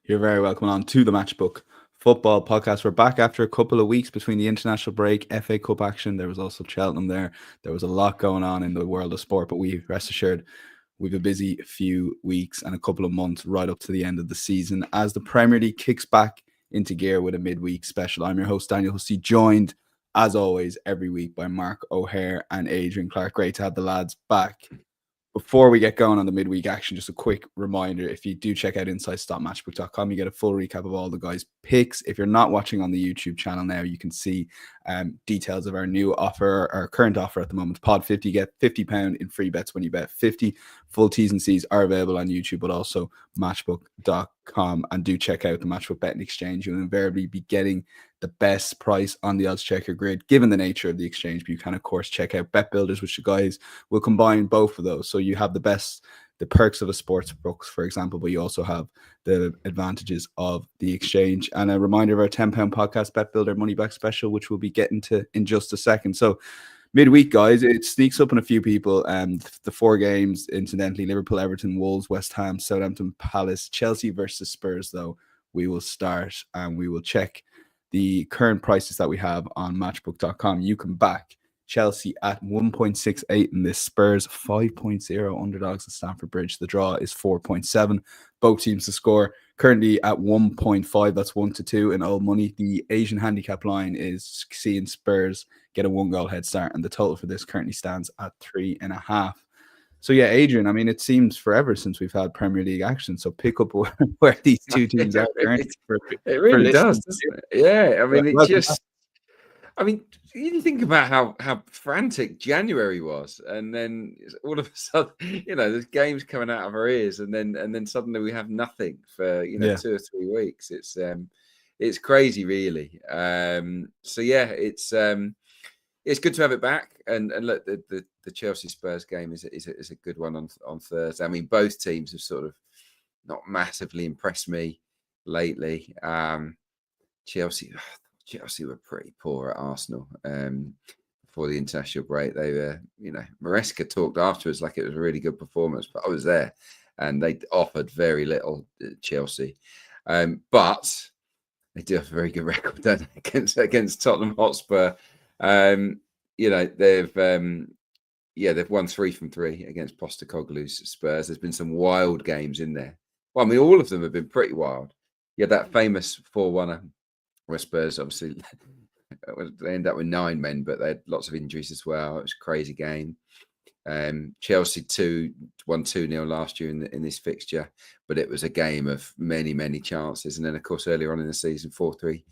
You're very welcome on to the Matchbook Football Podcast. We're back after a couple of weeks between the international break, FA Cup action. There was also Cheltenham there. There was a lot going on in the world of sport, but we rest assured we've a busy few weeks and a couple of months right up to the end of the season as the Premier League kicks back into gear with a midweek special. I'm your host, Daniel Hussey, joined as always every week by Mark O'Haire and Adrian Clarke. Great to have the lads back. Before we get going on the midweek action, just a quick reminder, if you do check out insights.matchbook.com, you get a full recap of all the guys' picks. If you're not watching on the YouTube channel now, you can see details of our new offer, our current offer at the moment. Pod 50, get £50 in free bets when you bet 50. Full T's and C's are available on YouTube, but also matchbook.com. And do check out the Matchbook Betting Exchange. You'll invariably be getting the best price on the odds checker grid, given the nature of the exchange. But you can, of course, check out Bet Builders, which the guys will combine both of those. So you have the perks of a sports book, for example, but you also have the advantages of the exchange. And a reminder of our £10 podcast Bet Builder money back special, which we'll be getting to in just a second. So midweek, guys, it sneaks up on a few people. The four games, incidentally: Liverpool, Everton, Wolves, West Ham, Southampton, Palace, Chelsea versus Spurs, though. We will start and we will check the current prices that we have on matchbook.com. You can back Chelsea at 1.68 in this, Spurs 5.0 underdogs at Stamford Bridge. The draw is 4.7. Both teams to score currently at 1.5. That's 1-2 in old money. The Asian handicap line is seeing Spurs get a 1-goal head start, and the total for this currently stands at 3.5. So yeah, Adrian, I mean, it seems forever since we've had Premier League action. So pick up where these two teams are. It really does, doesn't it? Yeah, I mean, you think about how frantic January was, and then all of a sudden, there's games coming out of our ears, and then suddenly we have nothing for 2 or 3 weeks. It's crazy, really. So yeah, it's good to have it back. And look, the Chelsea Spurs game is a good one on Thursday. I mean, both teams have sort of not massively impressed me lately. Chelsea were pretty poor at Arsenal before the international break. They were, Maresca talked afterwards like it was a really good performance, but I was there, and they offered very little Chelsea. But they do have a very good record, don't they, against Tottenham Hotspur. They've won 3 from 3 against Postecoglou's Spurs. There's been some wild games in there. Well, I mean, all of them have been pretty wild. You had that famous 4-1 where Spurs, obviously, they ended up with 9 men, but they had lots of injuries as well. It was a crazy game. Chelsea won 2-0 last year in this fixture, but it was a game of many, many chances. And then, of course, earlier on in the season, 4-3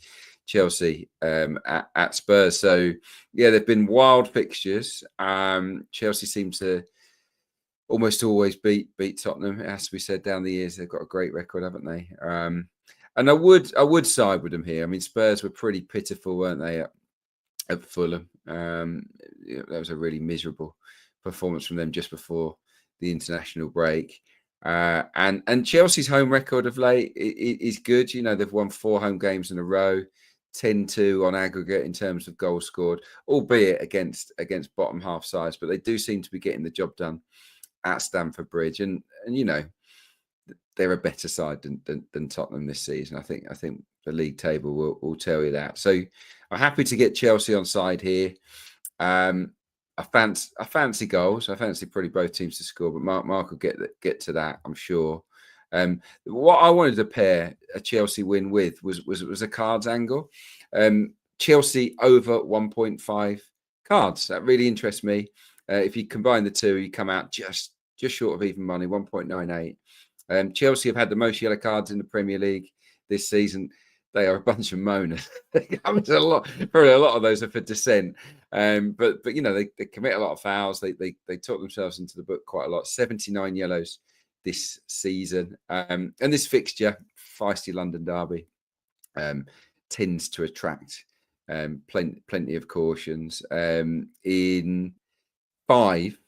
Chelsea at Spurs. So, yeah, they've been wild fixtures. Chelsea seem to almost always beat Tottenham. It has to be said, down the years, they've got a great record, haven't they? And I would side with them here. I mean, Spurs were pretty pitiful, weren't they, at Fulham? That was a really miserable performance from them just before the international break. And Chelsea's home record of late is good. They've won 4 home games in a row, 10-2 on aggregate in terms of goals scored, albeit against bottom half sides. But they do seem to be getting the job done at Stamford Bridge, and they're a better side than Tottenham this season. I think the league table will tell you that. So I'm happy to get Chelsea on side here. I fancy goals. I fancy probably both teams to score, but Mark will get to that, I'm sure. What I wanted to pair a Chelsea win with was a cards angle. Chelsea over 1.5 cards. That really interests me. If you combine the two, you come out just short of even money, 1.98. Chelsea have had the most yellow cards in the Premier League this season. They are a bunch of moaners. Probably a lot of those are for dissent. But they commit a lot of fouls. They took themselves into the book quite a lot. 79 yellows this season. And this fixture, feisty London derby, tends to attract plenty of cautions. In 5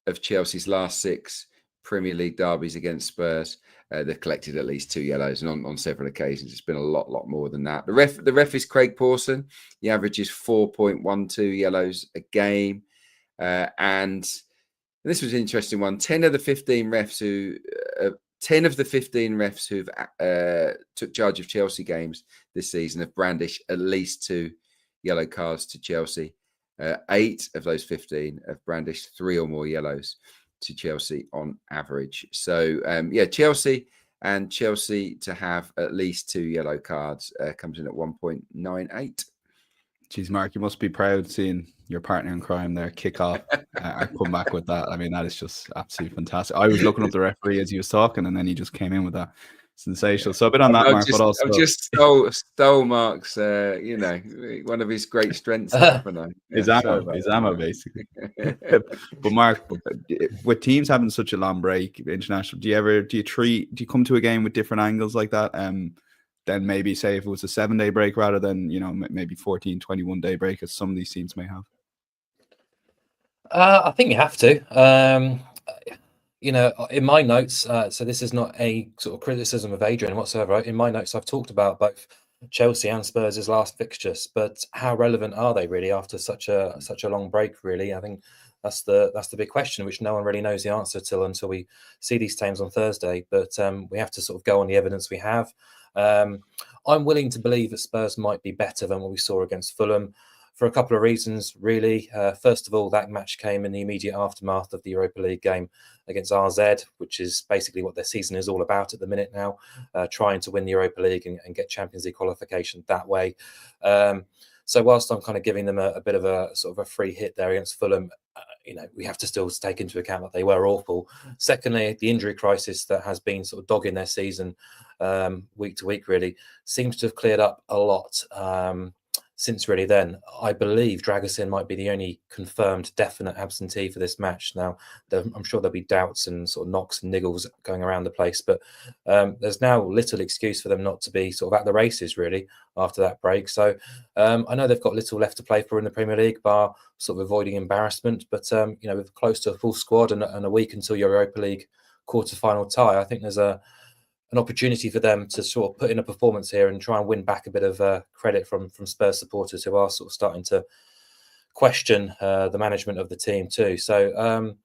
of Chelsea's last 6 Premier League derbies against Spurs, they've collected at least 2 yellows, and on several occasions it's been a lot more than that. The ref is Craig Pawson. The average is 4.12 yellows a game, and this was an interesting one. 10 of the 15 refs who 10 of the 15 refs who've took charge of Chelsea games this season have brandished at least 2 yellow cards to Chelsea. 8 of those 15 have brandished 3 or more yellows to Chelsea on average. So, Chelsea to have at least 2 yellow cards comes in at 1.98. Geez, Mark, you must be proud seeing your partner in crime there kick off and come back with that. I mean, that is just absolutely fantastic. I was looking up the referee as he was talking, and then he just came in with that. Sensational. So a bit on that, Mark, but also I've just stole Mark's, one of his great strengths, haven't I? His ammo, basically. But Mark, with teams having such a long break, international, do you come to a game with different angles like that? Then maybe say if it was a 7-day break rather than, maybe 14, 21-day break as some of these teams may have? I think you have to. In my notes, so this is not a sort of criticism of Adrian whatsoever. In my notes, I've talked about both Chelsea and Spurs' last fixtures, but how relevant are they really after such a long break? Really, I think that's the big question, which no one really knows the answer to until we see these teams on Thursday. But we have to sort of go on the evidence we have. I'm willing to believe that Spurs might be better than what we saw against Fulham for a couple of reasons, really. First of all, that match came in the immediate aftermath of the Europa League game against RZ, which is basically what their season is all about at the minute now, trying to win the Europa League and get Champions League qualification that way. So whilst I'm kind of giving them a bit of a sort of a free hit there against Fulham, we have to still take into account that they were awful. Secondly, the injury crisis that has been sort of dogging their season week to week really seems to have cleared up a lot since really then. I believe Dragusin might be the only confirmed definite absentee for this match. Now, I'm sure there'll be doubts and sort of knocks and niggles going around the place, but there's now little excuse for them not to be sort of at the races really after that break. So I know they've got little left to play for in the Premier League, bar sort of avoiding embarrassment, but with close to a full squad and a week until Europa League quarter-final tie, I think there's an opportunity for them to sort of put in a performance here and try and win back a bit of credit from Spurs supporters who are sort of starting to question the management of the team too. So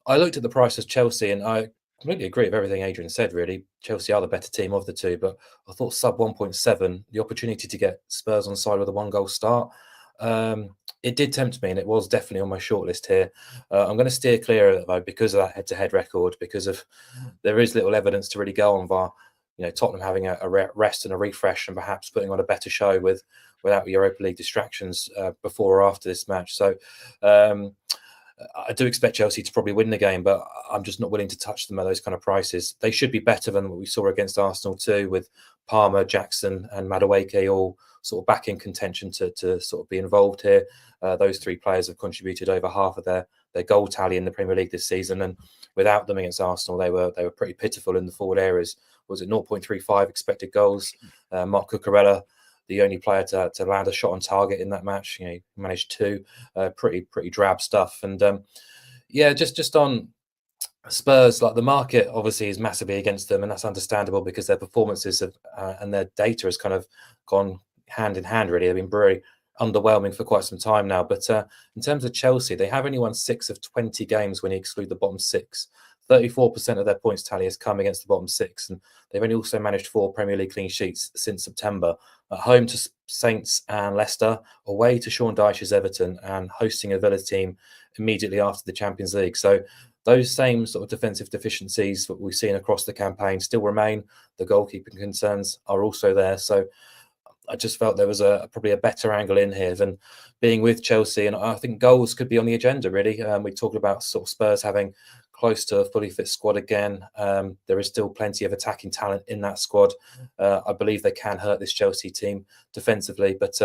I looked at the price of Chelsea and I completely agree with everything Adrian said, really. Chelsea are the better team of the two, but I thought sub 1.7, the opportunity to get Spurs on side with a 1-goal start, it did tempt me, and it was definitely on my shortlist here. I'm going to steer clear of it though because of that head-to-head record, because of there is little evidence to really go on VAR. Tottenham having a rest and a refresh, and perhaps putting on a better show without Europa League distractions before or after this match. So I do expect Chelsea to probably win the game, but I'm just not willing to touch them at those kind of prices. They should be better than what we saw against Arsenal too, with Palmer, Jackson and Madueke all sort of back in contention to sort of be involved here. Those 3 players have contributed over half of their goal tally in the Premier League this season, and without them against Arsenal, they were pretty pitiful in the forward areas. Was it 0.35 expected goals? Mark Cucurella, the only player to land a shot on target in that match, he managed 2. Pretty drab stuff. And just on Spurs, like the market obviously is massively against them, and that's understandable because their performances and their data has kind of gone hand in hand. Really, they've been very underwhelming for quite some time now. But in terms of Chelsea, they have only won 6 of 20 games when you exclude the bottom 6. 34% of their points tally has come against the bottom 6, and they've only also managed 4 Premier League clean sheets since September. At home to Saints and Leicester, away to Sean Dyche's Everton, and hosting a Villa team immediately after the Champions League. So those same sort of defensive deficiencies that we've seen across the campaign still remain. The goalkeeping concerns are also there. So I just felt there was probably a better angle in here than being with Chelsea, and I think goals could be on the agenda really. We talked about sort of Spurs having close to a fully fit squad again. There is still plenty of attacking talent in that squad. I believe they can hurt this Chelsea team defensively, but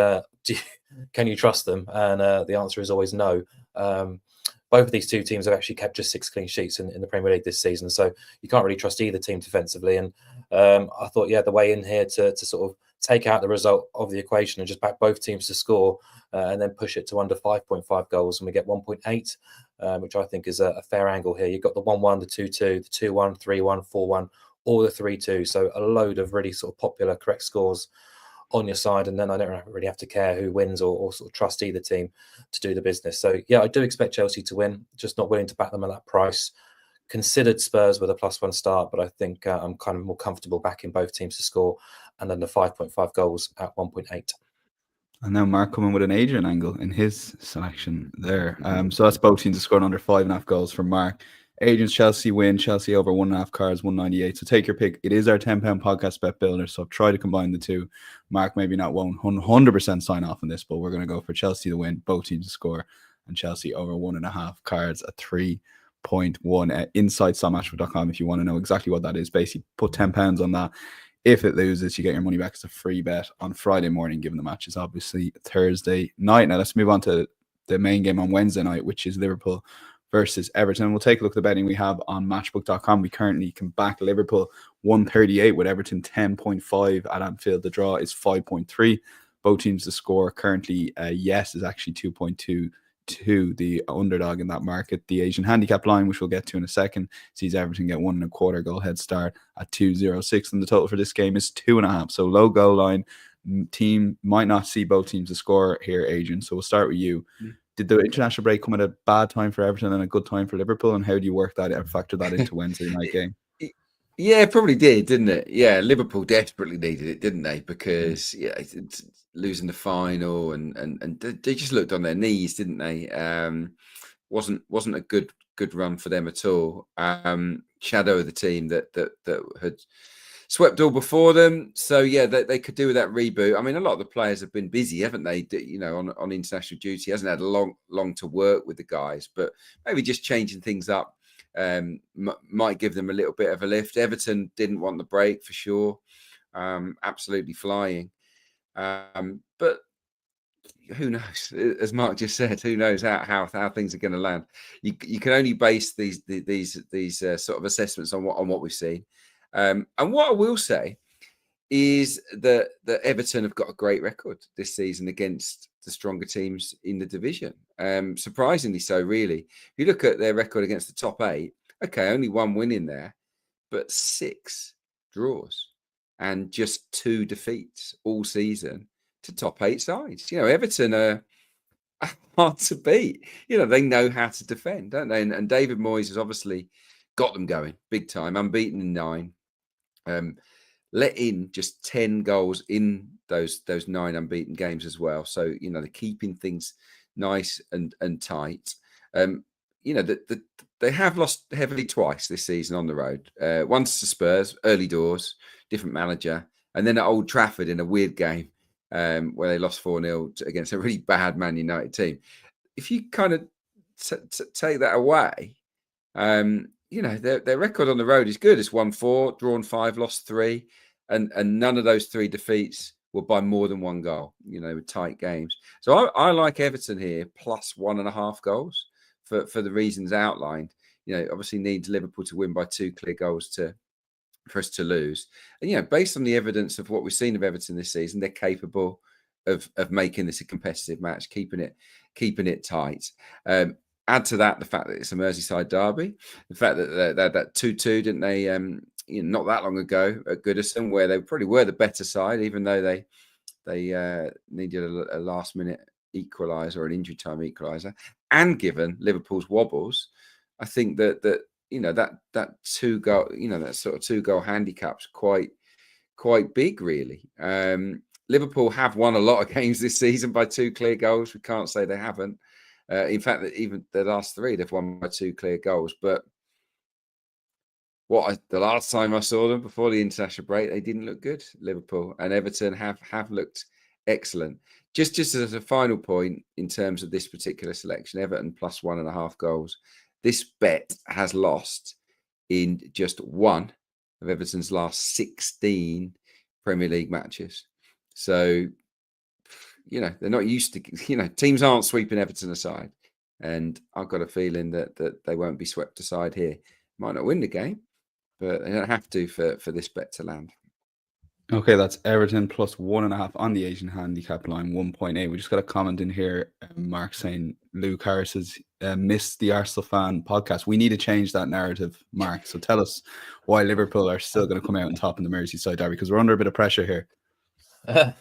can you trust them? And the answer is always no. Both of these 2 teams have actually kept just 6 clean sheets in the Premier League this season, so you can't really trust either team defensively. And I thought, the way in here to sort of take out the result of the equation and just back both teams to score and then push it to under 5.5 goals, and we get 1.8, which I think is a fair angle here. You've got the 1-1, the 2-2, the 2-1, 3-1, 4-1, or the 3-2. So a load of really sort of popular, correct scores on your side, and then I don't really have to care who wins or sort of trust either team to do the business. So I do expect Chelsea to win, just not willing to back them at that price. considered Spurs with a +1 start, but I think I'm kind of more comfortable backing both teams to score, and then the 5.5 goals at 1.8. And now Mark coming with an Adrian angle in his selection there. So that's both teams to score under 5.5 goals from Mark. Adrian's Chelsea win, Chelsea over 1.5 cards, 198. So take your pick. It is our £10 podcast bet builder, so try to combine the two. Mark maybe not won't 100% sign off on this, but we're going to go for Chelsea to win, both teams to score, and Chelsea over 1.5 cards at 3.1. InsideStarMatchBet.com if you want to know exactly what that is. Basically, put £10 on that. If it loses, you get your money back as a free bet on Friday morning, given the match is obviously Thursday night. Now let's move on to the main game on Wednesday night, which is Liverpool versus Everton. We'll take a look at the betting we have on matchbook.com. We currently can back Liverpool 138 with Everton 10.5 at Anfield. The draw is 5.3. Both teams to score currently, yes, is actually 2.2 to the underdog in that market. The Asian handicap line, which we'll get to in a second, sees Everton get 1.25 goal head start at 2.06, and the total for this game is 2.5. So low goal line. Team might not see both teams to score here, Adrian. So we'll start with you. Did the international break come at a bad time for Everton and a good time for Liverpool? And how do you work that and factor that into Wednesday night game? Yeah, it probably did, didn't it? Yeah, Liverpool desperately needed it, didn't they? Because it's losing the final and they just looked on their knees, didn't they? Wasn't a good run for them at all. Shadow of the team that had swept all before them. So yeah, they could do with that reboot. I mean, a lot of the players have been busy, haven't they? You know, on international duty, hasn't had long to work with the guys, but maybe just changing things up might give them a little bit of a lift. Everton didn't want the break for sure. Absolutely flying. But who knows? As Mark just said, who knows how things are going to land? You can only base these sort of assessments on what we've seen. And what I will say is that Everton have got a great record this season against the stronger teams in the division. Surprisingly so, really. If you look at their record against the top 8, okay, only 1 win in there, but 6 draws and just 2 defeats all season to top 8 sides. You know, Everton are hard to beat. You know, they know how to defend, don't they? And David Moyes has obviously got them going big time, unbeaten in 9. Let in just 10 goals in those 9 unbeaten games as well. So, you know, they're keeping things nice and tight. You know, they have lost heavily twice this season on the road. Once to Spurs, early doors, different manager. And then at Old Trafford in a weird game where they lost 4-0 against a really bad Man United team. If you kind of take that away, you know, their record on the road is good. It's won 4, drawn 5, lost 3. And none of those 3 defeats were by more than 1 goal, you know, with tight games. So I like Everton here, plus 1.5 goals for the reasons outlined. You know, obviously needs Liverpool to win by 2 clear goals for us to lose. And, you know, based on the evidence of what we've seen of Everton this season, they're capable of making this a competitive match, keeping it tight. Add to that the fact that it's a Merseyside derby, the fact that that 2-2, didn't they, you know, not that long ago at Goodison, where they probably were the better side, even though they needed a last minute equaliser or an injury time equaliser. And given Liverpool's wobbles, I think that you know that 2 goal, you know, that sort of 2 goal handicap's quite big, really. Liverpool have won a lot of games this season by 2 clear goals. We can't say they haven't. In fact, that even the last 3, they've won by 2 clear goals. But the last time I saw them before the international break, they didn't look good. Liverpool and Everton have looked excellent. Just as a final point in terms of this particular selection, Everton plus 1.5 goals. This bet has lost in just 1 of Everton's last 16 Premier League matches. So, you know, they're not used to, you know, teams aren't sweeping Everton aside. And I've got a feeling that they won't be swept aside here. Might not win the game, but they don't have to for this bet to land. Okay, that's Everton plus 1.5 on the Asian handicap line, 1.8. We just got a comment in here, Mark, saying Luke Harris has missed the Arsenal fan podcast. We need to change that narrative, Mark. So tell us why Liverpool are still going to come out on top in the Merseyside derby, because we're under a bit of pressure here. Look,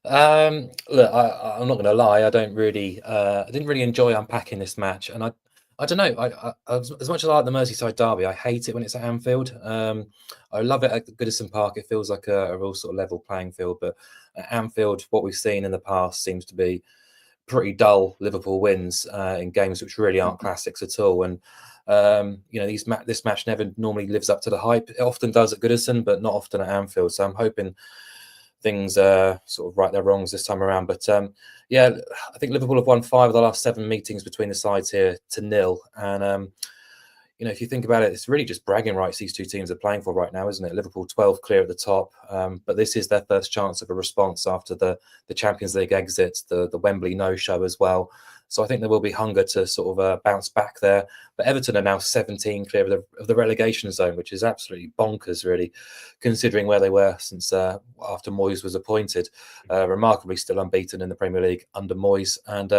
I'm not going to lie. I didn't really enjoy unpacking this match, and I don't know. As much as I like the Merseyside derby, I hate it when it's at Anfield. I love it at Goodison Park. It feels like a real sort of level playing field. But at Anfield, what we've seen in the past seems to be pretty dull Liverpool wins in games which really aren't classics at all. And this match never normally lives up to the hype. It often does at Goodison, but not often at Anfield. So I'm hoping things sort of right their wrongs this time around. But I think Liverpool have won 5 of the last 7 meetings between the sides here to 0. And if you think about it, it's really just bragging rights these two teams are playing for right now, isn't it? Liverpool 12 clear at the top, but this is their first chance of a response after the Champions League exit, the Wembley no-show as well. So I think there will be hunger to sort of bounce back there. But Everton are now 17 clear of the relegation zone, which is absolutely bonkers, really, considering where they were since after Moyes was appointed. Remarkably still unbeaten in the Premier League under Moyes. And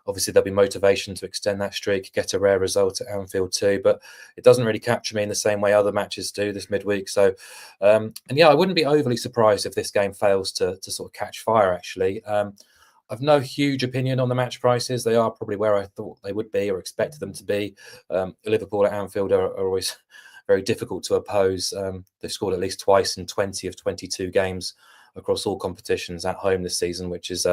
obviously, there'll be motivation to extend that streak, get a rare result at Anfield too. But it doesn't really capture me in the same way other matches do this midweek. So, I wouldn't be overly surprised if this game fails to sort of catch fire, actually. I've no huge opinion on the match prices. They are probably where I thought they would be or expected them to be. Liverpool at Anfield are always very difficult to oppose. They've scored at least twice in 20 of 22 games across all competitions at home this season, which is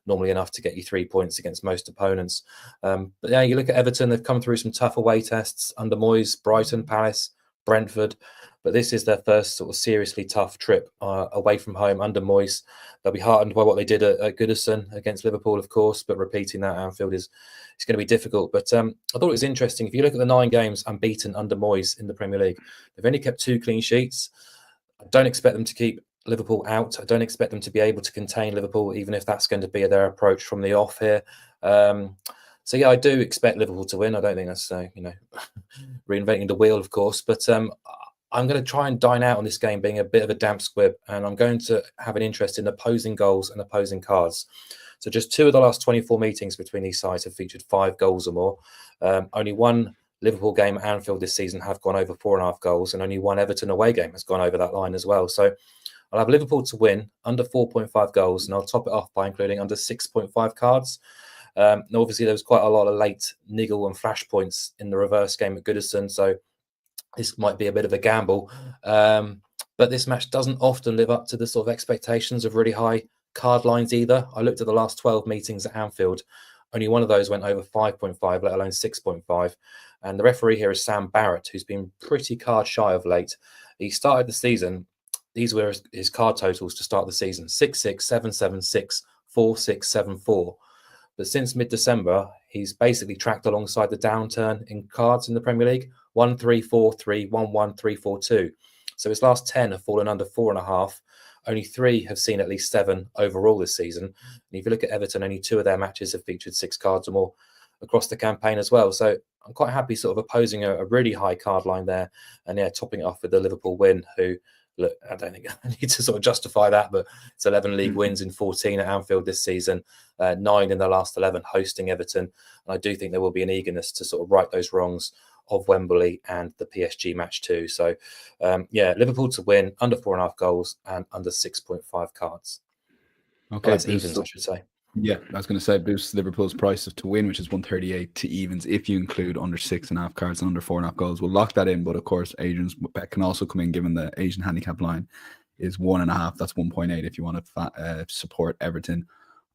normally enough to get you 3 points against most opponents. But yeah, you look at Everton, they've come through some tough away tests under Moyes, Brighton, Palace, Brentford. But this is their first sort of seriously tough trip away from home under Moyes. They'll be heartened by what they did at Goodison against Liverpool, of course, but repeating that at Anfield is going to be difficult. But I thought it was interesting. If you look at the 9 games unbeaten under Moyes in the Premier League, they've only kept 2 clean sheets. I don't expect them to keep Liverpool out. I don't expect them to be able to contain Liverpool, even if that's going to be their approach from the off here. So yeah, I do expect Liverpool to win. I don't think that's reinventing the wheel, of course, but I'm going to try and dine out on this game being a bit of a damp squib, and I'm going to have an interest in opposing goals and opposing cards. So just 2 of the last 24 meetings between these sides have featured 5 goals or more. Only 1 Liverpool game at Anfield this season have gone over 4.5 goals, and only 1 Everton away game has gone over that line as well. So I'll have Liverpool to win under 4.5 goals, and I'll top it off by including under 6.5 cards. Now, obviously, there was quite a lot of late niggle and flash points in the reverse game at Goodison, so this might be a bit of a gamble. But this match doesn't often live up to the sort of expectations of really high card lines either. I looked at the last 12 meetings at Anfield. Only 1 of those went over 5.5, let alone 6.5. And the referee here is Sam Barrett, who's been pretty card shy of late. He started the season. These were his card totals to start the season: 6-6, 7-7, 6, 4, 6, 7, 4. But since mid-December, he's basically tracked alongside the downturn in cards in the Premier League: 1, 3, 4, 3, 1, 1, 3, 4, 2. So his last 10 have fallen under 4.5. Only 3 have seen at least 7 overall this season. And if you look at Everton, only 2 of their matches have featured 6 cards or more across the campaign as well. So I'm quite happy sort of opposing a really high card line there, and topping it off with the Liverpool win, who, look, I don't think I need to sort of justify that, but it's 11 league wins in 14 at Anfield this season, 9 in the last 11 hosting Everton. And I do think there will be an eagerness to sort of right those wrongs of Wembley and the PSG match too. So, Liverpool to win under 4.5 goals and under 6.5 cards. Okay, that's evens, I should say. Yeah, I was going to say boosts Liverpool's price to win, which is 138 to evens if you include under 6.5 cards and under 4.5 goals. We'll lock that in, but of course, Adrian's bet can also come in given the Asian handicap line is 1.5. That's 1.8 if you want to support Everton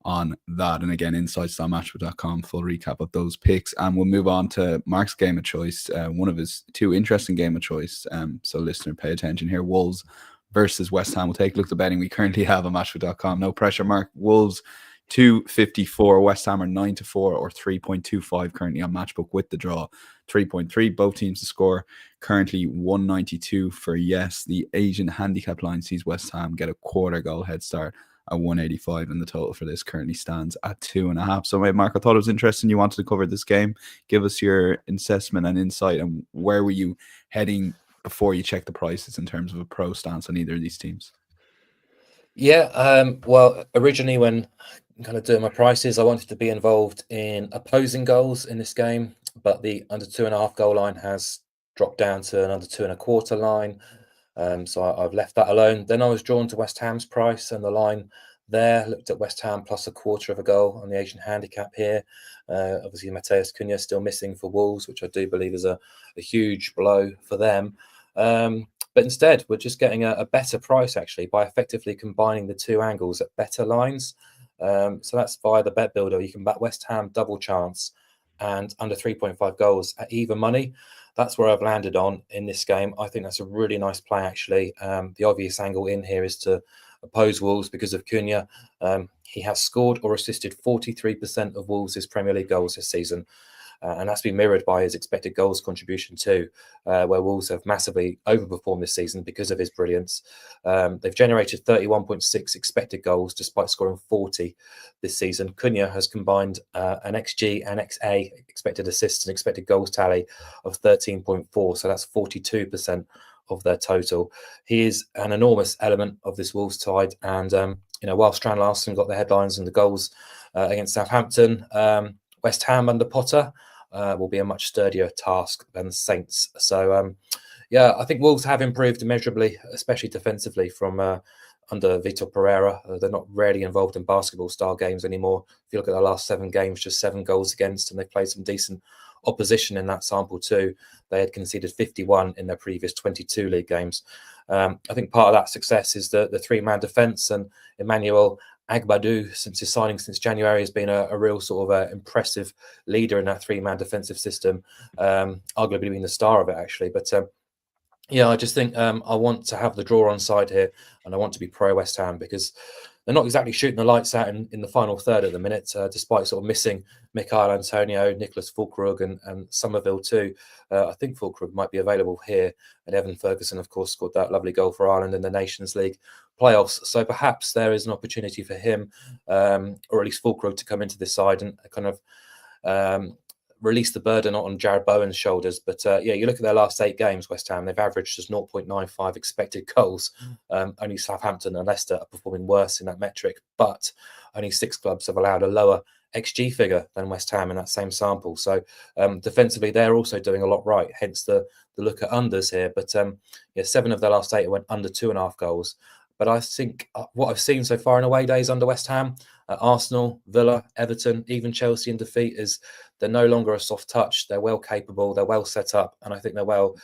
on that. And again, insights.matchbook.com, full recap of those picks. And we'll move on to Mark's game of choice, one of his 2 interesting game of choice. So listener, pay attention here. Wolves versus West Ham. We'll take a look at the betting we currently have on matchbook.com. No pressure, Mark. Wolves 254, West Ham are 9-4 or 3.25 currently on Matchbook with the draw 3.3. Both teams to score currently 192 for yes. The Asian handicap line sees West Ham get a quarter goal head start at 185, and the total for this currently stands at 2.5. So, Mark, I thought it was interesting you wanted to cover this game. Give us your assessment and insight, and where were you heading before you checked the prices in terms of a pro stance on either of these teams? Yeah, well, originally when kind of doing my prices, I wanted to be involved in opposing goals in this game, but the under 2.5 goal line has dropped down to an under 2.25 line. So I've left that alone. Then I was drawn to West Ham's price and the line there. Looked at West Ham plus a quarter of a goal on the Asian handicap here. Obviously, Mateus Cunha still missing for Wolves, which I do believe is a huge blow for them. But instead, we're just getting a better price, actually, by effectively combining the two angles at better lines. So that's via the bet builder. You can back West Ham double chance and under 3.5 goals at even money. That's where I've landed on in this game. I think that's a really nice play, actually. The obvious angle in here is to oppose Wolves because of Cunha. He has scored or assisted 43% of Wolves' Premier League goals this season. And that's been mirrored by his expected goals contribution too, where Wolves have massively overperformed this season because of his brilliance. They've generated 31.6 expected goals despite scoring 40 this season. Cunha has combined an XG and XA, expected assists and expected goals tally of 13.4, so that's 42% of their total. He is an enormous element of this Wolves side, and while Strand Larsen got the headlines and the goals against Southampton, West Ham under Potter will be a much sturdier task than the Saints. So, I think Wolves have improved immeasurably, especially defensively from under Vitor Pereira. They're not really involved in basketball-style games anymore. If you look at their last 7 games, just 7 goals against, and they've played some decent opposition in that sample too. They had conceded 51 in their previous 22 league games. I think part of that success is the 3-man defence, and Emmanuel Agbadou, since his signing since January, has been a real sort of impressive leader in that 3-man defensive system, arguably being the star of it, actually. But I just think I want to have the draw on side here, and I want to be pro West Ham because they're not exactly shooting the lights out in the final third at the minute, despite sort of missing Mikhail Antonio, Nicholas Füllkrug and Somerville too. I think Füllkrug might be available here, and Evan Ferguson, of course, scored that lovely goal for Ireland in the Nations League playoffs. So perhaps there is an opportunity for him, or at least Füllkrug, to come into this side and kind of release the burden on Jared Bowen's shoulders. But you look at their last 8 games, West Ham, they've averaged just 0.95 expected goals. Only Southampton and Leicester are performing worse in that metric, but only 6 clubs have allowed a lower XG figure than West Ham in that same sample. So defensively, they're also doing a lot right, hence the look at unders here. But 7 of their last 8 went under 2.5 goals. But I think what I've seen so far in away days under West Ham, Arsenal, Villa, Everton, even Chelsea in defeat, is they're no longer a soft touch. They're well capable, they're well set up, and I think they're well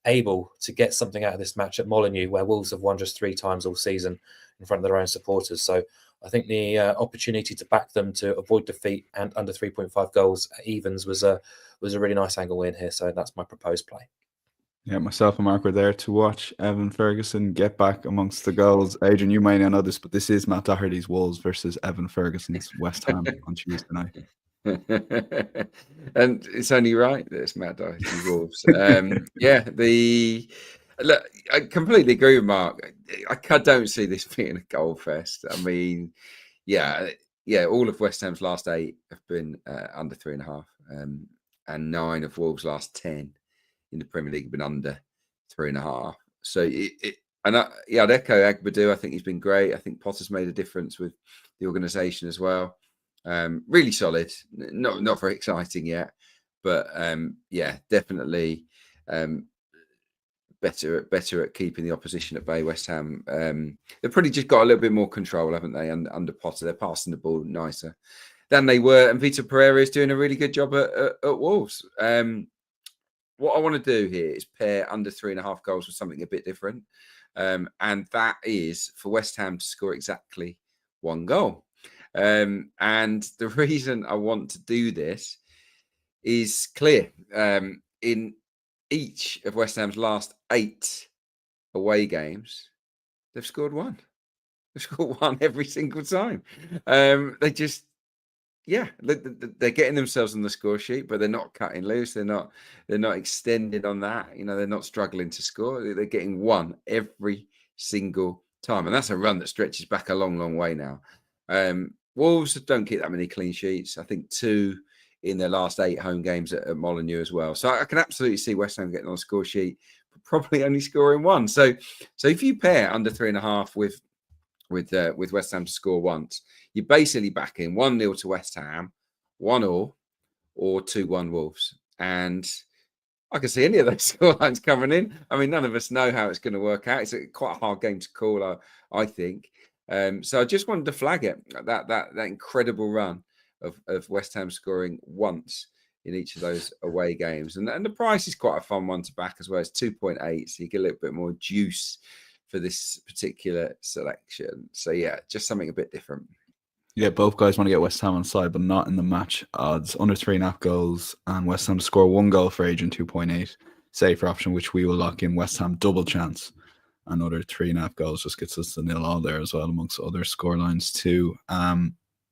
able to get something out of this match at Molineux, where Wolves have won just 3 times all season in front of their own supporters. So I think the opportunity to back them to avoid defeat and under 3.5 goals at evens was a really nice angle in here. So that's my proposed play. Yeah, myself and Mark were there to watch Evan Ferguson get back amongst the goals. Adrian, you might not know this, but this is Matt Doherty's Wolves versus Evan Ferguson's West Ham on Tuesday night. And it's only right that it's Matt Doherty's Wolves. Look, I completely agree with Mark. I don't see this being a goal fest. I mean, all of West Ham's last 8 have been under 3.5, and 9 of Wolves' last 10 in the Premier League have been under 3.5. So I'd echo Agbadou. I think he's been great. I think Potter's made a difference with the organisation as well. Really solid. Not very exciting yet, but definitely better at keeping the opposition at bay. West Ham, they've probably just got a little bit more control, haven't they? Under Potter, they're passing the ball nicer than they were, and Vitor Pereira is doing a really good job at Wolves. What I want to do here is pair under 3.5 goals with something a bit different. And that is for West Ham to score exactly 1 goal. And the reason I want to do this is clear. In each of West Ham's last 8 away games, they've scored 1. They've scored 1 every single time. They're getting themselves on the score sheet, but they're not cutting loose. They're not extending on that. They're not struggling to score. They're getting 1 every single time, and that's a run that stretches back a long, long way now. Wolves don't keep that many clean sheets. I think 2 in their last 8 home games at Molineux as well. So I can absolutely see West Ham getting on the score sheet, but probably only scoring 1. So if you pair under 3.5 with West Ham to score once, you're basically backing 1-0 to West Ham, 1-1, or 2-1 Wolves. And I can see any of those scorelines coming in. I mean, none of us know how it's going to work out. It's quite a hard game to call, I think. So I just wanted to flag it, that incredible run of West Ham scoring once in each of those away games. And the price is quite a fun one to back as well. It's 2.8, so you get a little bit more juice for this particular selection. So yeah, just something a bit different. Yeah, both guys want to get West Ham on side, but not in the match odds. Under 3.5 goals, and West Ham to score 1 goal for Adrian, 2.8. Safer option, which we will lock in. West Ham double chance. Another 3.5 goals just gets us the 0-0 there as well, amongst other scorelines too.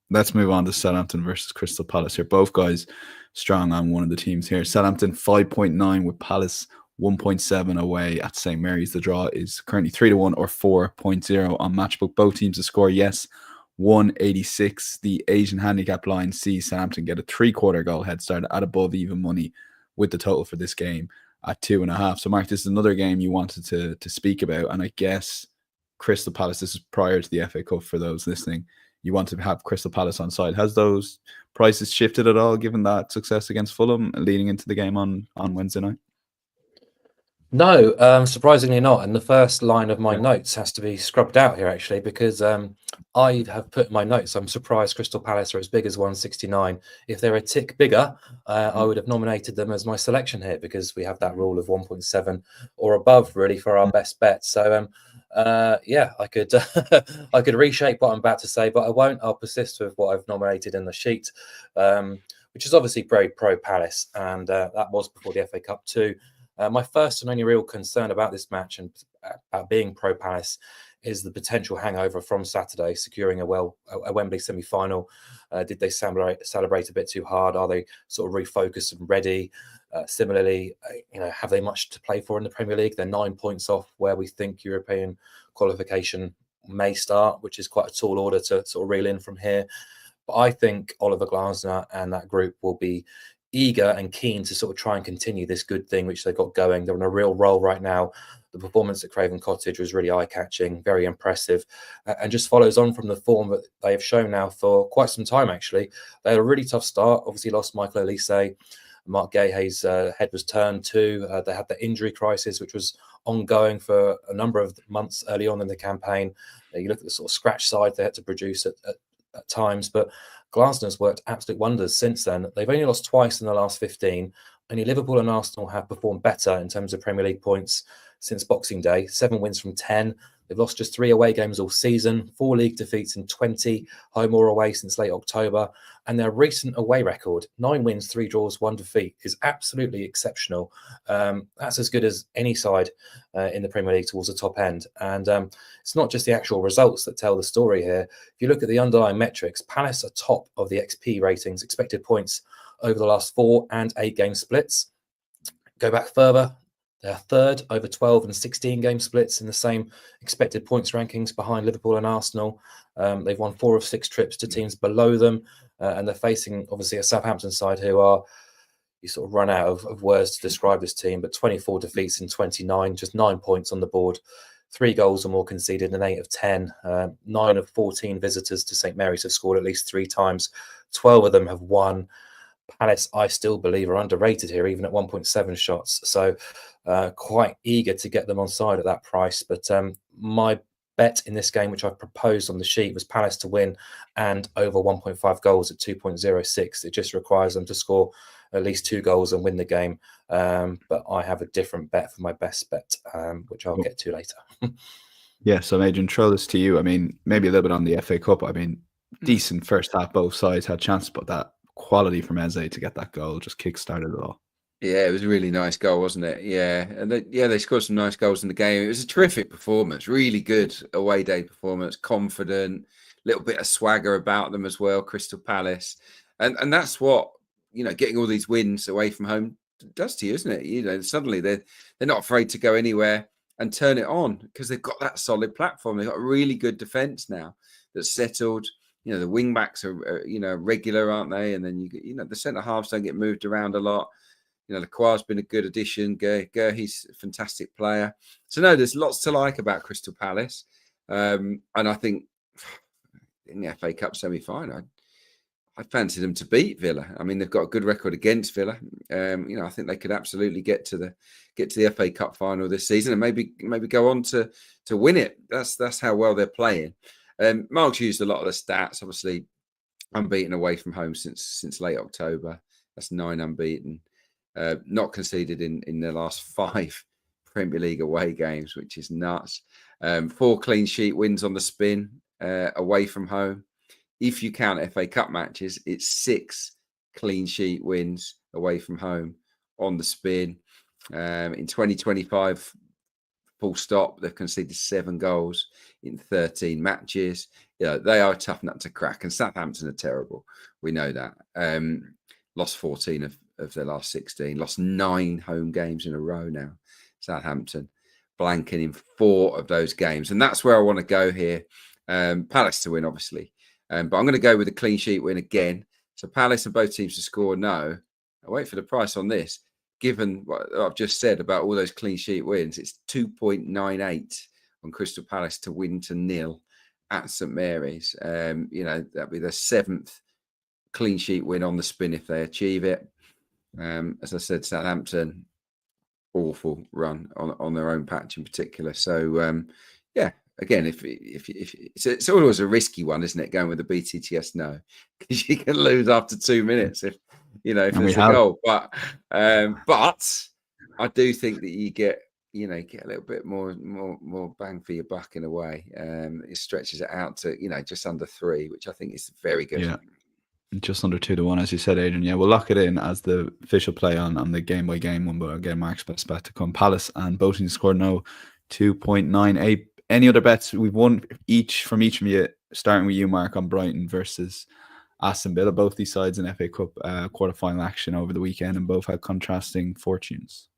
Let's move on to Southampton versus Crystal Palace here. Both guys strong on one of the teams here. Southampton 5.9 with Palace 1.7 away at St. Mary's. The draw is currently 3-1 or 4.0 on Matchbook. Both teams to score, yes, 186. The Asian handicap line sees Southampton get a 3/4 goal head start at above even money with the total for this game at 2.5. So Mark, this is another game you wanted to speak about, and I guess Crystal Palace, this is prior to the FA Cup for those listening, you want to have Crystal Palace on side. Has those prices shifted at all given that success against Fulham leading into the game on Wednesday night? No, surprisingly not. And the first line of my notes has to be scrubbed out here, actually, because I have put in my notes, I'm surprised Crystal Palace are as big as 169. If they're a tick bigger, I would have nominated them as my selection here, because we have that rule of 1.7 or above, really, for our best bet. So, yeah, I could I could reshape what I'm about to say, but I won't. I'll persist with what I've nominated in the sheet, which is obviously very pro Palace, and that was before the FA Cup too. My first and only real concern about this match and about being pro Palace is the potential hangover from Saturday, securing a Wembley semi-final. Did they celebrate a bit too hard? Are they sort of refocused and ready? Similarly, have they much to play for in the Premier League? They're 9 points off where we think European qualification may start, which is quite a tall order to sort of reel in from here. But I think Oliver Glasner and that group will be eager and keen to sort of try and continue this good thing which they've got going. They're on a real roll right now. The performance at Craven Cottage was really eye-catching, very impressive, and just follows on from the form that they have shown now for quite some time, actually. They had a really tough start, obviously lost Michael Olise. Mark Gahey's head was turned too. They had the injury crisis, which was ongoing for a number of months early on in the campaign. You look at the sort of scratch side they had to produce at times, but Glasner's worked absolute wonders since then. They've only lost twice in the last 15. Only Liverpool and Arsenal have performed better in terms of Premier League points since Boxing Day. 7 wins from 10. They've lost just 3 away games all season, 4 league defeats in 20, home or away since late October. And their recent away record, 9 wins, 3 draws, 1 defeat, is absolutely exceptional. That's as good as any side in the Premier League towards the top end. And it's not just the actual results that tell the story here. If you look at the underlying metrics, Palace are top of the XP ratings, expected points over the last 4 and 8 game splits. Go back further, they're third over 12 and 16 game splits in the same expected points rankings behind Liverpool and Arsenal. They've won 4 of 6 trips to teams below them, and they're facing obviously a Southampton side who are, you sort of run out of words to describe this team, but 24 defeats in 29, just 9 points on the board, 3 goals or more conceded in 8 of 10. 9 of 14 visitors to St. Mary's have scored at least 3 times. 12 of them have won. Palace, I still believe, are underrated here, even at 1.7 shots. So quite eager to get them on side at that price. But my bet in this game, which I've proposed on the sheet, was Palace to win and over 1.5 goals at 2.06. It just requires them to score at least 2 goals and win the game. But I have a different bet for my best bet, which I'll get to later. Yeah, so Adrian, throw this to you. I mean, maybe a little bit on the FA Cup. I mean, decent first half, both sides had chances, but that quality from Eze to get that goal just kick-started it all. Yeah, it was a really nice goal, wasn't it? Yeah, and they scored some nice goals in the game. It was a terrific performance, really good away day performance, confident, little bit of swagger about them as well, Crystal Palace. And that's what, getting all these wins away from home does to you, isn't it? Suddenly they're not afraid to go anywhere and turn it on because they've got that solid platform. They've got a really good defence now that's settled. The wing backs are regular, aren't they? And then the centre halves don't get moved around a lot. Lacroix's been a good addition. He's a fantastic player. So no, there's lots to like about Crystal Palace. And I think in the FA Cup semi-final, I fancy them to beat Villa. I mean, they've got a good record against Villa. I think they could absolutely get to the FA Cup final this season and maybe go on to win it. That's how well they're playing. Mark's used a lot of the stats. Obviously, unbeaten away from home since late October. That's 9 unbeaten. Not conceded in their last 5 Premier League away games, which is nuts. 4 clean sheet wins on the spin away from home. If you count FA Cup matches, it's 6 clean sheet wins away from home on the spin. In 2025, full stop, they've conceded 7 goals in 13 matches. They are a tough nut to crack, and Southampton are terrible. We know that. Lost 14 of their last 16, lost 9 home games in a row now. Southampton blanking in 4 of those games. And that's where I want to go here. Palace to win, obviously. But I'm going to go with a clean sheet win again. So Palace and both teams to score, no. I wait for the price on this. Given what I've just said about all those clean sheet wins, it's 2.98 on Crystal Palace to win to 0 at St Mary's. That'd be their 7th clean sheet win on the spin if they achieve it. As I said, Southampton, awful run on their own patch in particular. So again, if it's always a risky one, isn't it? Going with the BTTS no, because you can lose after 2 minutes if there's a goal. But I do think that you get a little bit more bang for your buck in a way. It stretches it out to just under 3, which I think is very good. Yeah. Just under 2-1, as you said, Adrian. Yeah, we'll lock it in as the official play on the game by game one, but again, Mark's best bet to come. Palace and Boating scored no 2.98. Any other bets? We've won from each of you, starting with you, Mark, on Brighton versus Aston Villa. Both these sides in FA Cup quarter-final action over the weekend, and both had contrasting fortunes.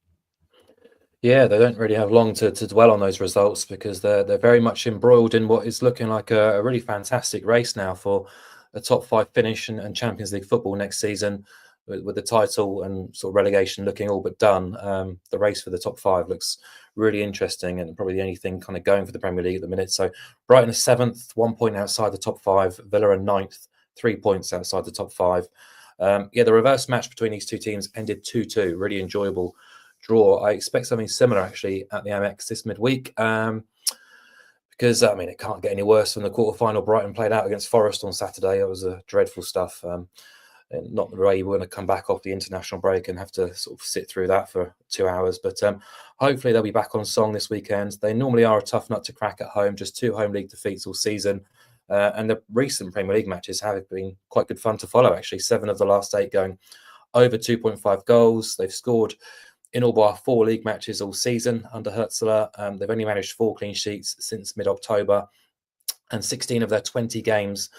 Yeah, they don't really have long to dwell on those results, because they're very much embroiled in what is looking like a really fantastic race now for a top 5 finish and Champions League football next season, with the title and sort of relegation looking all but done. The race for the top 5 looks really interesting, and probably the only thing kind of going for the Premier League at the minute. So Brighton are 7th, 1 point outside the top 5. Villa are 9th, 3 points outside the top 5. The reverse match between these two teams ended 2-2. Really enjoyable draw. I expect something similar actually at the Amex this midweek. Because, it can't get any worse than the quarterfinal Brighton played out against Forest on Saturday. It was dreadful stuff. Not the way you want to come back off the international break and have to sort of sit through that for 2 hours. But hopefully they'll be back on song this weekend. They normally are a tough nut to crack at home, just 2 home league defeats all season. And the recent Premier League matches have been quite good fun to follow, actually. 7 of the last 8 going over 2.5 goals. They've scored in all but 4 league matches all season under Hertzler. They've only managed 4 clean sheets since mid-October, and 16 of their 20 games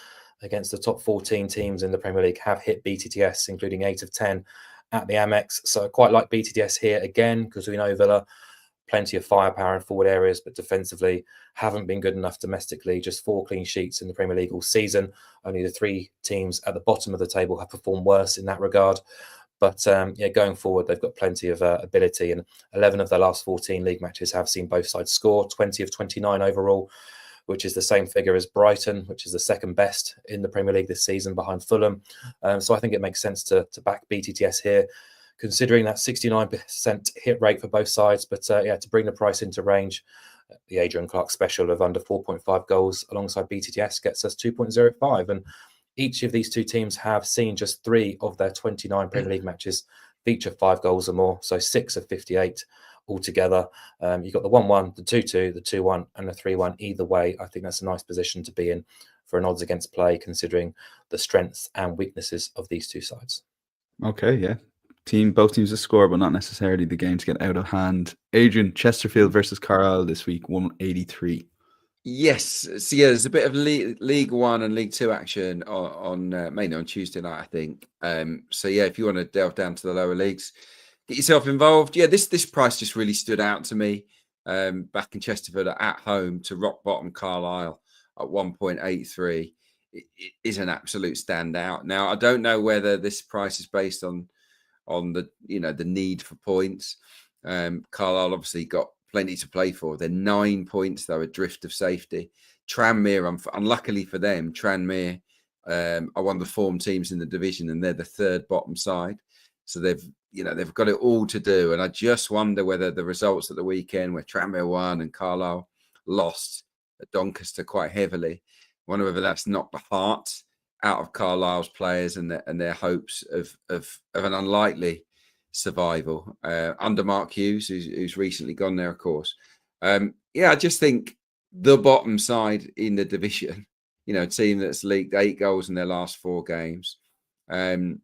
against the top 14 teams in the Premier League have hit BTTS, including 8 of 10 at the Amex. So I quite like BTTS here again, because we know Villa, plenty of firepower in forward areas, but defensively haven't been good enough domestically. Just 4 clean sheets in the Premier League all season. Only the 3 teams at the bottom of the table have performed worse in that regard. But going forward, they've got plenty of ability, and 11 of their last 14 league matches have seen both sides score, 20 of 29 overall, which is the same figure as Brighton, which is the second best in the Premier League this season behind Fulham. So I think it makes sense to back BTTS here, considering that 69% hit rate for both sides. But to bring the price into range, the Adrian Clarke special of under 4.5 goals alongside BTTS gets us 2.05. And each of these 2 teams have seen just 3 of their 29 Premier League matches feature 5 goals or more. So 6 of 58 altogether. You've got the 1-1, the 2-2, the 2-1 and the 3-1. Either way, I think that's a nice position to be in for an odds against play, considering the strengths and weaknesses of these 2 sides. Okay, yeah. Both teams to score, but not necessarily the game to get out of hand. Adrian, Chesterfield versus Carlisle this week, 183. Yes, so there's a bit of League 1 and League 2 action on mainly on Tuesday night, I think. If you want to delve down to the lower leagues, get yourself involved. Yeah, this price just really stood out to me. Back in Chesterfield at home to rock bottom Carlisle at 1.83. It is an absolute standout. Now, I don't know whether this price is based on the the need for points. Carlisle obviously got plenty to play for. They're 9 points, though, adrift of safety. Tranmere, unluckily for them, Tranmere are one of the form teams in the division, and they're the 3rd bottom side. So they've got it all to do. And I just wonder whether the results at the weekend, where Tranmere won and Carlisle lost at Doncaster quite heavily, wonder whether that's knocked the heart out of Carlisle's players and their hopes of an unlikely survival under Mark Hughes, who's recently gone there, of course. I just think the bottom side in the division, a team that's leaked 8 goals in their last 4 games, are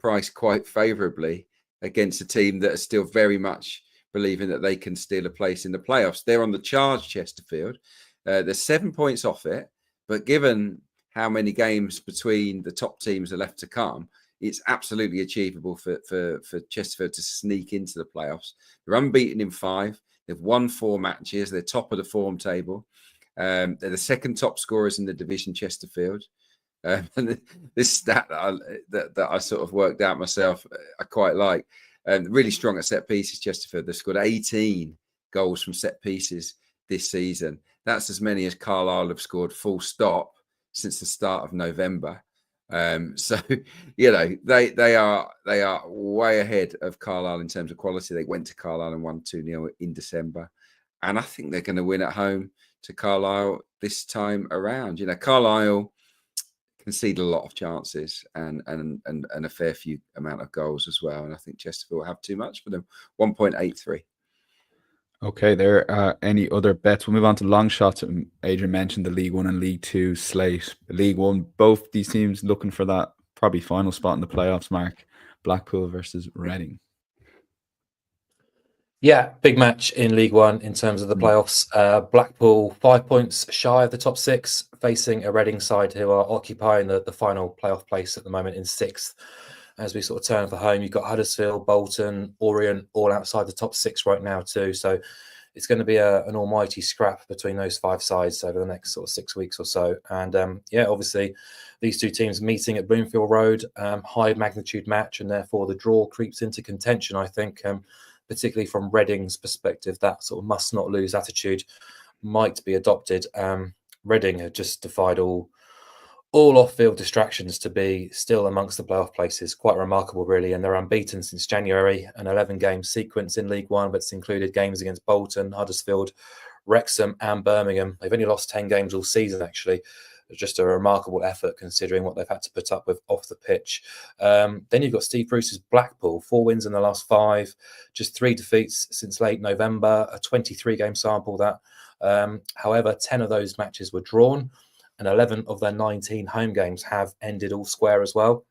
priced quite favourably against a team that are still very much believing that they can steal a place in the playoffs. They're on the charge, Chesterfield. They're 7 points off it, but given how many games between the top teams are left to come, it's absolutely achievable for Chesterfield to sneak into the playoffs. They're unbeaten in 5. They've won 4 matches. They're top of the form table. They're the second top scorers in the division, Chesterfield. And this stat that I sort of worked out myself, I quite like. Really strong at set pieces, Chesterfield. They've scored 18 goals from set pieces this season. That's as many as Carlisle have scored full stop since the start of November. So they are way ahead of Carlisle in terms of quality. They went to Carlisle and won 2-0 in December, and I think they're going to win at home to Carlisle this time around. Carlisle concede a lot of chances and a fair few amount of goals as well, and I think Chesterfield will have too much for them. 1.83. Okay, there are any other bets? We'll move on to long shots. Adrian mentioned the League 1 and League 2 slate. League 1, both these teams looking for that probably final spot in the playoffs, Mark. Blackpool versus Reading. Yeah, big match in League 1 in terms of the playoffs. Blackpool 5 points shy of the top 6, facing a Reading side who are occupying the final playoff place at the moment in 6th. As we sort of turn for home, you've got Huddersfield, Bolton, Orient, all outside the top 6 right now too. So it's going to be an almighty scrap between those 5 sides over the next sort of 6 weeks or so. And obviously these 2 teams meeting at Bloomfield Road, high magnitude match, and therefore the draw creeps into contention, I think, particularly from Reading's perspective. That sort of must not lose attitude might be adopted. Reading have just defied all off-field distractions to be still amongst the playoff places. Quite remarkable, really. And they're unbeaten since January, an 11-game sequence in League 1, but it's included games against Bolton, Huddersfield, Wrexham and Birmingham. They've only lost 10 games all season, actually. It's just a remarkable effort considering what they've had to put up with off the pitch. Then you've got Steve Bruce's Blackpool, 4 wins in the last 5, just 3 defeats since late November, a 23-game sample that. However, 10 of those matches were drawn, and 11 of their 19 home games have ended all square as well.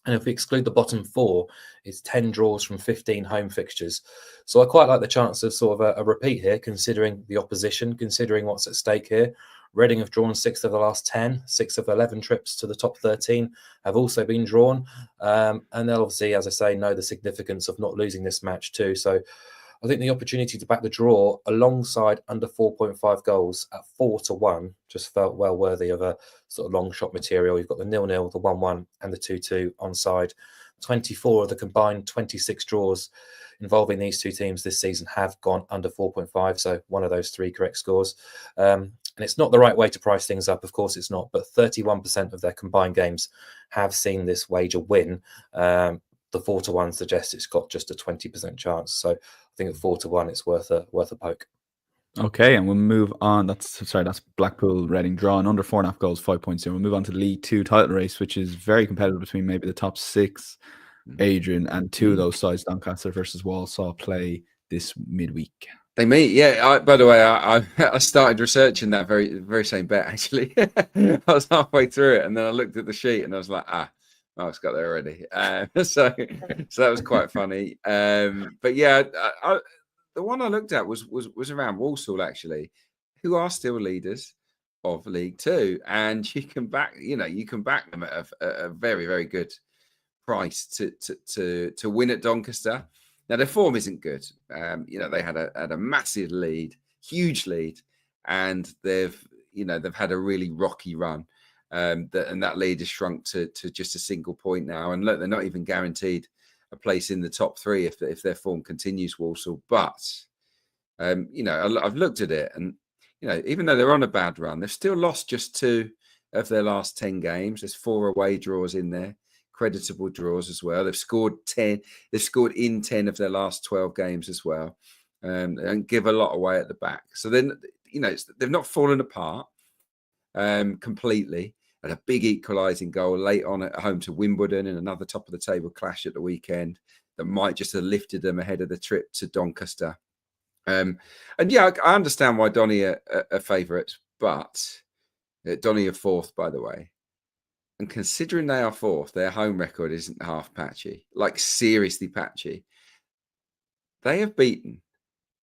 And if we exclude the bottom 4, it's 10 draws from 15 home fixtures. So I quite like the chance of sort of a repeat here, considering the opposition, considering what's at stake here. Reading have drawn 6 of the last 10, 6 of 11 trips to the top 13 have also been drawn. And they'll obviously, as I say, know the significance of not losing this match too. So I think the opportunity to back the draw alongside under 4.5 goals at 4-1 just felt well worthy of a sort of long shot material. You've got the 0-0, the 1-1 and the 2-2 onside. 24 of the combined 26 draws involving these 2 teams this season have gone under 4.5. So one of those 3 correct scores. And it's not the right way to price things up. Of course it's not. But 31% of their combined games have seen this wager win. The 4-1 suggests it's got just a 20% chance. So I think at 4-1, it's worth a poke. Okay, and we'll move on. That's Blackpool Reading drawn under 4.5 goals, 5 points. We'll move on to League 2 title race, which is very competitive between maybe the top 6, Adrian, and 2 of those sides, Doncaster versus Walsall, play this midweek. They meet, yeah. By the way, I started researching that very same bet actually. I was halfway through it, and then I looked at the sheet, and I was like, it's got there already. So that was quite funny. But yeah, the one I looked at was around Walsall actually, who are still leaders of League 2, and you can back them at a very, very good price to win at Doncaster. Now their form isn't good. They had a massive lead, huge lead, and they've had a really rocky run. And that lead has shrunk to just a single point now. And look, they're not even guaranteed a place in the top 3 if their form continues, Walsall. But I've looked at it, and even though they're on a bad run, they've still lost just 2 of their last 10 games. There's 4 away draws in there, creditable draws as well. They've scored 10. They've scored in 10 of their last 12 games as well, and give a lot away at the back. So then they've not fallen apart. completely. Had a big equalising goal late on at home to Wimbledon and another top of the table clash at the weekend that might just have lifted them ahead of the trip to Doncaster. And yeah, I understand why Donny are favourites, but Donny are fourth, by the way. And considering they are fourth, their home record isn't half patchy, like seriously patchy. They have beaten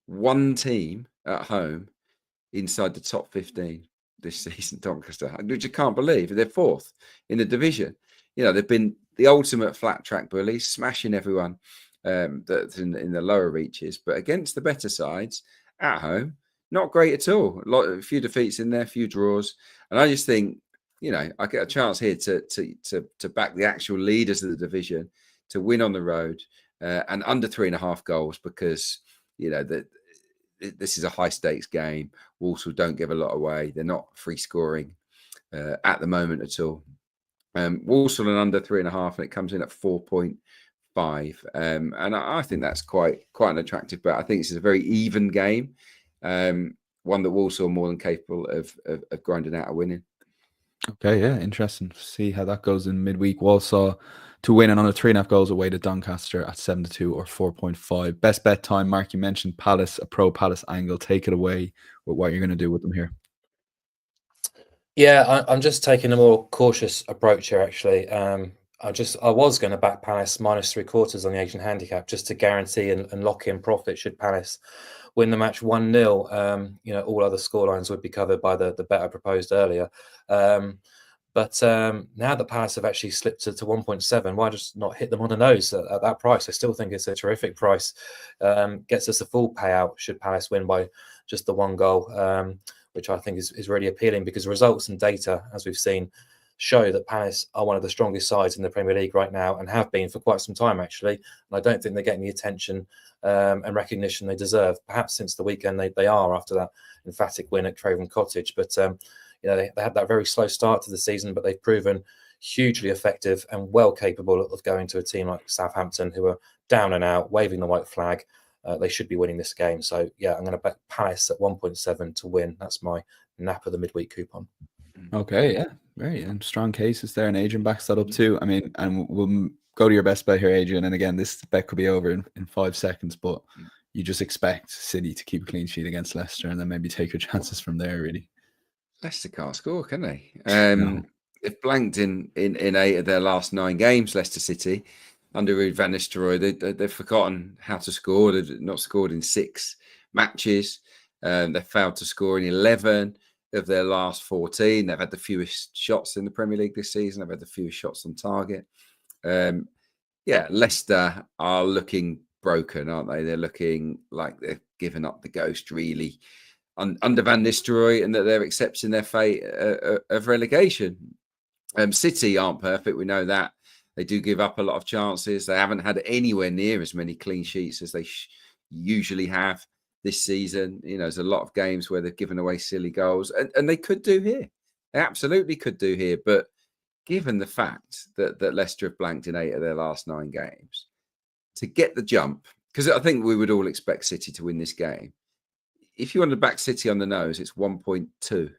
one team at home inside the top 15 this season, Doncaster, which I can't believe. They're fourth in the division. You know, they've been the ultimate flat track bullies, smashing everyone that's in the lower reaches, but against the better sides at home, not great at all. A few defeats in there, a few draws, and I just think, you know, I get a chance here to back the actual leaders of the division to win on the road and under 3.5 goals, because you know that this is a high stakes game. Walsall don't give a lot away. They're not free scoring at the moment at all. Walsall and under 3.5, and it comes in at 4.5. And I think that's quite an attractive bet. I think this is a very even game, one that Walsall are more than capable of grinding out a winning. Okay, yeah, interesting. See how that goes in midweek. Walsall to win and under 3.5 goals away to Doncaster at 7-2 or 4.5. Best bet time, Mark. You mentioned Palace, a pro Palace angle. Take it away with what you're going to do with them here. Yeah, I'm just taking a more cautious approach here. Actually, I was going to back Palace -3/4 on the Asian handicap just to guarantee and lock in profit should Palace win the match 1-0. You know, all other scorelines would be covered by the bet I proposed earlier. But now that Palace have actually slipped to 1.7, why just not hit them on the nose at that price? I still think it's a terrific price. Gets us a full payout should Palace win by just the 1 goal, which I think is really appealing, because results and data, as we've seen, show that Palace are one of the strongest sides in the Premier League right now, and have been for quite some time, actually. And I don't think they're getting the attention and recognition they deserve. Perhaps since the weekend they are, after that emphatic win at Craven Cottage. But you know, they had that very slow start to the season, but they've proven hugely effective and well capable of going to a team like Southampton, who are down and out, waving the white flag. They should be winning this game. So yeah, I'm going to bet Palace at 1.7 to win. That's my nap of the midweek coupon. Okay, yeah, very strong cases there, and Adrian backs that up too. I mean, and we'll go to your best bet here, Adrian. And again, this bet could be over in 5 seconds, but you just expect City to keep a clean sheet against Leicester, and then maybe take your chances from there, really. Leicester can't score, can they? No. They've blanked in 8 of their last 9 games, Leicester City, under Van Nistelrooy. They've forgotten how to score. They've not scored in 6 matches. They've failed to score in 11 of their last 14. They've had the fewest shots in the Premier League this season. They've had the fewest shots on target. Yeah, Leicester are looking broken, aren't they? They're looking like they've given up the ghost, really, under Van Nistelrooy, and that they're accepting their fate of relegation. City aren't perfect. We know that. They do give up a lot of chances. They haven't had anywhere near as many clean sheets as they usually have this season. You know, there's a lot of games where they've given away silly goals, and they could do here. They absolutely could do here. But given the fact that Leicester have blanked in 8 of their last 9 games, to get the jump, because I think we would all expect City to win this game. If you want to back City on the nose, it's 1.2.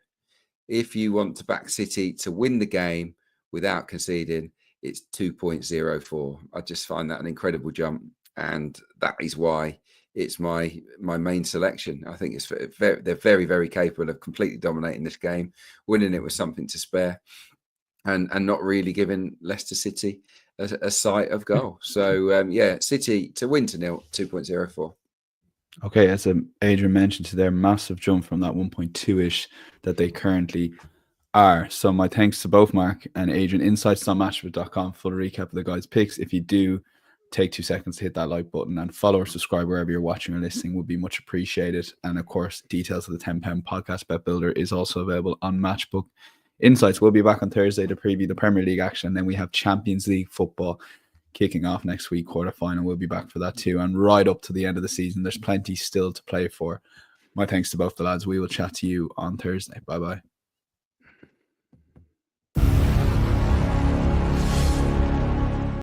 If you want to back City to win the game without conceding, it's 2.04. I just find that an incredible jump, and that is why it's my main selection. I think they're very, very capable of completely dominating this game, winning it with something to spare, and not really giving Leicester City a sight of goal. So yeah, City to win to 0, 2.04. Okay, as Adrian mentioned to their massive jump from that 1.2-ish that they currently are. So my thanks to both Mark and Adrian. Insights.matchbet.com, full recap of the guys' picks. If you do take 2 seconds to hit that like button and follow or subscribe wherever you're watching or listening, would be much appreciated. And of course, details of the £10 podcast bet builder is also available on Matchbook. Insights will be back on Thursday to preview the Premier League action. And then we have Champions League football kicking off next week, quarterfinal. We'll be back for that too. And right up to the end of the season, there's plenty still to play for. My thanks to both the lads. We will chat to you on Thursday. Bye-bye.